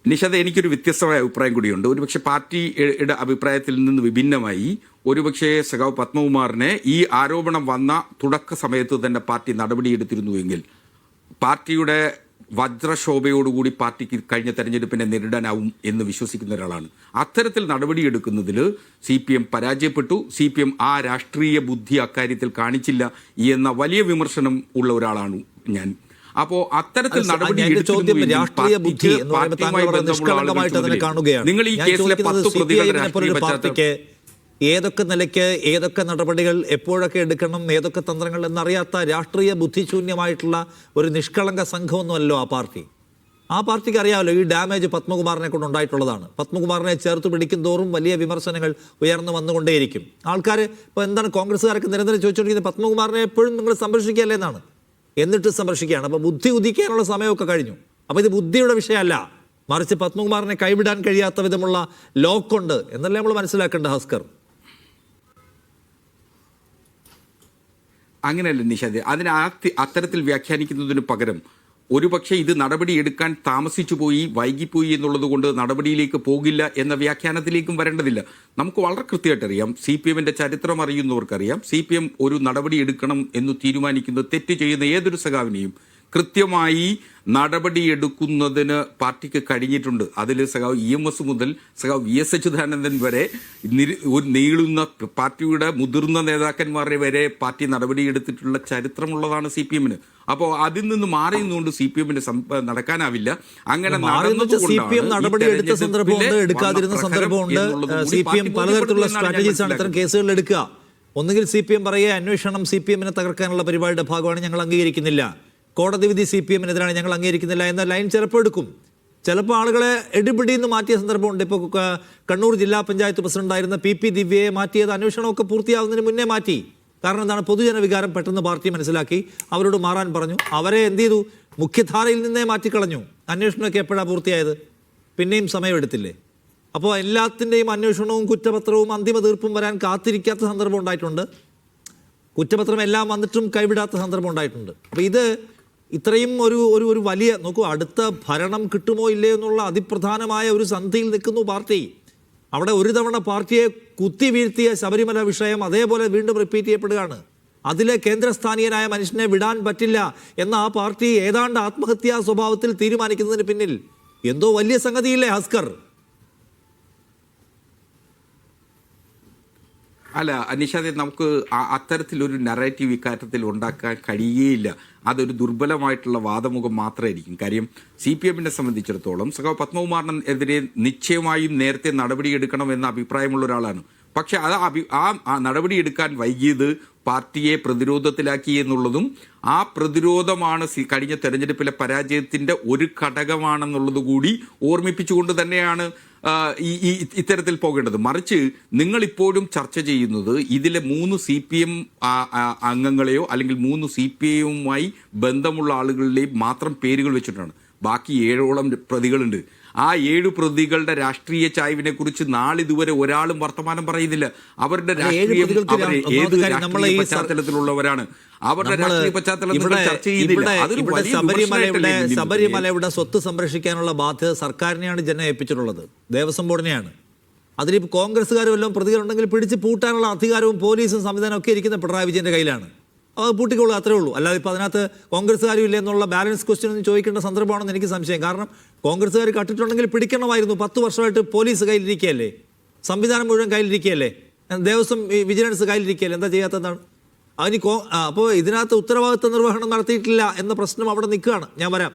നിഷാദ്, എനിക്കൊരു വ്യത്യസ്തമായ അഭിപ്രായം കൂടിയുണ്ട്. ഒരുപക്ഷെ പാർട്ടിയുടെ അഭിപ്രായത്തിൽ നിന്ന് വിഭിന്നമായി ഒരുപക്ഷെ സഖാവ് പത്മകുമാറിനെ ഈ ആരോപണം വന്ന തുടക്ക സമയത്ത് തന്നെ പാർട്ടി നടപടിയെടുത്തിരുന്നുവെങ്കിൽ പാർട്ടിയുടെ വജ്രശോഭയോടുകൂടി പാർട്ടിക്ക് കഴിഞ്ഞ തെരഞ്ഞെടുപ്പിനെ നേരിടാനാവും എന്ന് വിശ്വസിക്കുന്ന ഒരാളാണ്. അത്തരത്തിൽ നടപടിയെടുക്കുന്നതിൽ CPM പരാജയപ്പെട്ടു. CPM ആ രാഷ്ട്രീയ ബുദ്ധി അക്കാര്യത്തിൽ കാണിച്ചില്ല എന്ന വലിയ വിമർശനം ഉള്ള ഒരാളാണ് ഞാൻ. അപ്പോ അത്തരത്തിൽ നടപടി നിങ്ങൾ ഈ കേസിലെ 10 പ്രതികളുടെ രാഷ്ട്രീയ പശ്ചാത്തലം ഏതൊക്കെ നിലയ്ക്ക് ഏതൊക്കെ നടപടികൾ എപ്പോഴൊക്കെ എടുക്കണം, ഏതൊക്കെ തന്ത്രങ്ങൾ എന്നറിയാത്ത രാഷ്ട്രീയ ബുദ്ധിശൂന്യമായിട്ടുള്ള ഒരു നിഷ്കളങ്ക സംഘമൊന്നുമല്ലോ ആ പാർട്ടിക്ക് അറിയാമല്ലോ ഈ ഡാമേജ് പത്മകുമാറിനെ കൊണ്ട് ഉണ്ടായിട്ടുള്ളതാണ്. പത്മകുമാറിനെ ചേർത്ത് പിടിക്കും തോറും വലിയ വിമർശനങ്ങൾ ഉയർന്നു വന്നുകൊണ്ടേയിരിക്കും. ആൾക്കാർ ഇപ്പോൾ എന്താണ് കോൺഗ്രസ്സുകാർക്ക് നിരന്തരം ചോദിച്ചുകൊണ്ടിരിക്കുന്നത്, പത്മകുമാറിനെ എപ്പോഴും നിങ്ങൾ സംരക്ഷിക്കുകയല്ലേ എന്നാണ്. എന്നിട്ട് സംരക്ഷിക്കുകയാണ്. അപ്പോൾ ബുദ്ധി ഉദിക്കാനുള്ള സമയമൊക്കെ കഴിഞ്ഞു. അപ്പോൾ ഇത് ബുദ്ധിയുടെ വിഷയമല്ല, മറിച്ച് പത്മകുമാറിനെ കൈവിടാൻ കഴിയാത്ത വിധമുള്ള ലോക്കുണ്ട് എന്നല്ലേ നമ്മൾ മനസ്സിലാക്കേണ്ട ഹസ്കർ. അങ്ങനെയല്ല നിഷാദ്, അത്തരത്തിൽ വ്യാഖ്യാനിക്കുന്നതിന് പകരം ഒരുപക്ഷെ ഇത് നടപടിയെടുക്കാൻ താമസിച്ചു പോയി, വൈകിപ്പോയി എന്നുള്ളത് കൊണ്ട് നടപടിയിലേക്ക് പോകില്ല എന്ന വ്യാഖ്യാനത്തിലേക്കും വരേണ്ടതില്ല. നമുക്ക് വളരെ കൃത്യമായിട്ടറിയാം, CPMന്റെ ചരിത്രം അറിയുന്നവർക്കറിയാം, CPM ഒരു നടപടി എടുക്കണം എന്ന് തീരുമാനിക്കുന്നത് തെറ്റ് ചെയ്യുന്ന ഏതൊരു സഖാവിനെയും കൃത്യമായി നടപടിയെടുക്കുന്നതിന് പാർട്ടിക്ക് കഴിഞ്ഞിട്ടുണ്ട്. അതിൽ സഖാവ് EMS മുതൽ സഖാവ് VS അച്യുതാനന്ദൻ വരെ ഒരു നീളുന്ന പാർട്ടിയുടെ മുതിർന്ന നേതാക്കന്മാരെ വരെ പാർട്ടി നടപടിയെടുത്തിട്ടുള്ള ചരിത്രമുള്ളതാണ് CPMന്. അപ്പോൾ അതിൽ നിന്ന് മാറി നിന്നുകൊണ്ട് CPMന് നടക്കാനാവില്ല. അങ്ങനെ നടപടിയെടുത്ത സന്ദർഭമുണ്ട്, എടുക്കാതിരുന്ന സന്ദർഭമുണ്ട്. CPM പലതരത്തിലുള്ള സ്ട്രാറ്റജീസാണ് ഇത്തരം കേസുകളിൽ എടുക്കുക. ഒന്നുകിൽ CPM പറയുക അന്വേഷണം CPMനെ തകർക്കാനുള്ള പരിപാടിയുടെ ഭാഗമാണ്, ഞങ്ങൾ അംഗീകരിക്കുന്നില്ല. കോടതി വിധി CPMനെതിരാണ്, ഞങ്ങൾ അംഗീകരിക്കുന്നില്ല എന്ന ലൈൻ ചിലപ്പോൾ എടുക്കും. ചിലപ്പോൾ ആളുകളെ എടിപിടിയിൽ നിന്ന് മാറ്റിയ സന്ദർഭമുണ്ട്. ഇപ്പോൾ കണ്ണൂർ ജില്ലാ പഞ്ചായത്ത് പ്രസിഡന്റായിരുന്ന PP ദിവ്യയെ മാറ്റിയത് അന്വേഷണമൊക്കെ പൂർത്തിയാവുന്നതിന് മുന്നേ മാറ്റി. കാരണം എന്താണ്, പൊതുജന വികാരം പെട്ടെന്ന് പാർട്ടി മനസ്സിലാക്കി അവരോട് മാറാൻ പറഞ്ഞു. അവരെ എന്ത് ചെയ്തു, മുഖ്യധാരയിൽ നിന്നേ മാറ്റിക്കളഞ്ഞു. അന്വേഷണമൊക്കെ എപ്പോഴാണ് പൂർത്തിയായത്? പിന്നെയും സമയമെടുത്തില്ലേ? അപ്പോൾ എല്ലാത്തിൻ്റെയും അന്വേഷണവും കുറ്റപത്രവും അന്തിമ തീർപ്പും വരാൻ കാത്തിരിക്കാത്ത സന്ദർഭം ഉണ്ടായിട്ടുണ്ട്. കുറ്റപത്രം എല്ലാം വന്നിട്ടും കൈവിടാത്ത സന്ദർഭം ഉണ്ടായിട്ടുണ്ട്. അപ്പോൾ ഇത് ഇത്രയും ഒരു വലിയ നോക്കൂ, അടുത്ത ഭരണം കിട്ടുമോ ഇല്ലയോ എന്നുള്ള അതിപ്രധാനമായ ഒരു സന്ധിയിൽ നിൽക്കുന്നു പാർട്ടി. അവിടെ ഒരു തവണ പാർട്ടിയെ കുത്തി വീഴ്ത്തിയ ശബരിമല വിഷയം അതേപോലെ വീണ്ടും റിപ്പീറ്റ് ചെയ്യപ്പെടുകയാണ്. അതിലെ കേന്ദ്രസ്ഥാനീയനായ മനുഷ്യനെ വിടാൻ പറ്റില്ല എന്ന ആ പാർട്ടി ഏതാണ്ട് ആത്മഹത്യാ സ്വഭാവത്തിൽ തീരുമാനിക്കുന്നതിന് പിന്നിൽ എന്തോ വലിയ സംഗതിയില്ലേ ഹസ്കർ? അല്ല നിഷാദെ, നമുക്ക് അത്തരത്തിലൊരു നറേറ്റീവ് ഇക്കാര്യത്തിൽ ഉണ്ടാക്കാൻ കഴിയുകയില്ല. അതൊരു ദുർബലമായിട്ടുള്ള വാദമുഖം മാത്രമായിരിക്കും. കാര്യം CPMനെ സംബന്ധിച്ചിടത്തോളം സഖാവ് പത്മകുമാറിനെതിരെ നിശ്ചയമായും നേരത്തെ നടപടിയെടുക്കണം എന്ന അഭിപ്രായമുള്ള ഒരാളാണ്. പക്ഷെ ആ നടപടിയെടുക്കാൻ വൈകിയത് പാർട്ടിയെ പ്രതിരോധത്തിലാക്കി എന്നുള്ളതും ആ പ്രതിരോധമാണ് കഴിഞ്ഞ തെരഞ്ഞെടുപ്പിലെ പരാജയത്തിന്റെ ഒരു ഘടകമാണെന്നുള്ളത് കൂടി ഓർമ്മിപ്പിച്ചുകൊണ്ട് തന്നെയാണ് ഇത്തരത്തിൽ പോകേണ്ടത്. മറിച്ച് നിങ്ങളിപ്പോഴും ചർച്ച ചെയ്യുന്നത് ഇതിലെ 3 CPM അംഗങ്ങളെയോ അല്ലെങ്കിൽ 3 CPIയുമായി ബന്ധമുള്ള ആളുകളുടെയും മാത്രം പേരുകൾ വെച്ചിട്ടാണ്. ബാക്കി 7ഓളം പ്രതികളുണ്ട്. ആ 7 പ്രതികളുടെ രാഷ്ട്രീയ ചായ്വിനെ കുറിച്ച് നാളിതുവരെ ഒരാളും വർത്തമാനം പറയുന്നില്ല. അവരുടെ പശ്ചാത്തലത്തിലുള്ളവരാണ്, അവരുടെ രാഷ്ട്രീയ പശ്ചാത്തലത്തിൽ ചർച്ച ചെയ്യുന്നില്ല. ശബരിമലയുടെ സ്വത്ത് സംരക്ഷിക്കാനുള്ള ബാധ്യത സർക്കാരിനെയാണ് ജനം ഏൽപ്പിച്ചിട്ടുള്ളത്, ദേവസ്വം ബോർഡിനെയാണ്. അതിലിപ്പോൾ കോൺഗ്രസ്സുകാരും എല്ലാം പ്രതികളുണ്ടെങ്കിൽ പിടിച്ച് പൂട്ടാനുള്ള അധികാരവും പോലീസും സംവിധാനം ഒക്കെ ഇരിക്കുന്ന പിണറായി വിജയന്റെ കയ്യിലാണ്. അത് പൂട്ടിക്കൊള്ളൂ, അത്രേ ഉള്ളൂ. അല്ലാതെ ഇപ്പോൾ അതിനകത്ത് കോൺഗ്രസ്സുകാരും ഇല്ല എന്നുള്ള ബാലൻസ് ക്വസ്റ്റ്യൻ ഒന്നും ചോദിക്കേണ്ട സന്ദർഭമാണെന്ന് എനിക്ക് സംശയം. കാരണം കോൺഗ്രസ്സുകാർ കട്ടിട്ടുണ്ടെങ്കിൽ പിടിക്കണമായിരുന്നു. 10 വർഷമായിട്ട് പോലീസ് കയ്യിലിരിക്കുകയല്ലേ, സംവിധാനം മുഴുവൻ കയ്യിലിരിക്കുകയല്ലേ, ദേവസ്വം വിജിലൻസ് കയ്യിലിരിക്കുകയല്ലേ, എന്താ ചെയ്യാത്തതാണ് അതിന്? അപ്പോൾ ഇതിനകത്ത് ഉത്തരവാദിത്വ നിർവഹണം നടത്തിയിട്ടില്ല എന്ന പ്രശ്നം അവിടെ നിൽക്കുകയാണ്. ഞാൻ വരാം.